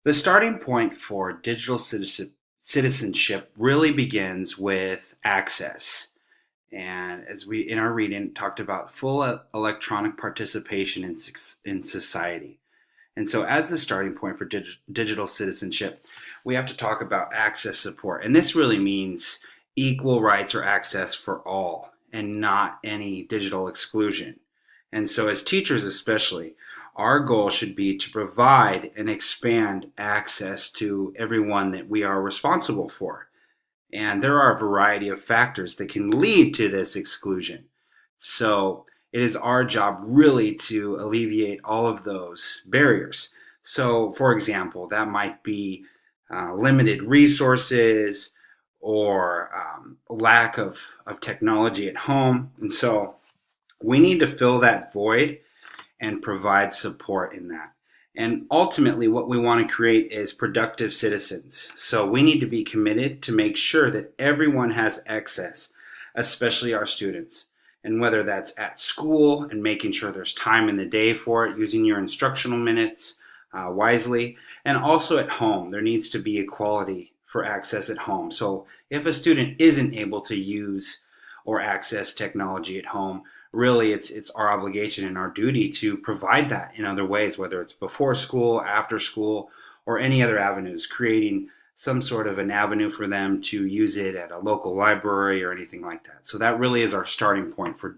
The starting point for citizenship really begins with access. And as we in our reading talked about full electronic participation in society. And so, as the starting point for digital citizenship, we have to talk about access support. And this really means equal rights or access for all and not any digital exclusion. And so, as teachers, especially, our goal should be to provide and expand access to everyone that we are responsible for. And there are a variety of factors that can lead to this exclusion. So it is our job really to alleviate all of those barriers. So, for example, that might be limited resources or lack of technology at home. And so we need to fill that void and provide support in that. And ultimately, what we want to create is productive citizens. So we need to be committed to make sure that everyone has access, especially our students. And whether that's at school and making sure there's time in the day for it, using your instructional minutes wisely, and also at home, there needs to be equality for access at home. So if a student isn't able to use or access technology at home, really it's our obligation and our duty to provide that in other ways, whether it's before school, after school, or any other avenues, creating some sort of an avenue for them to use it at a local library or anything like that. So that really is our starting point for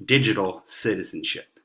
digital citizenship.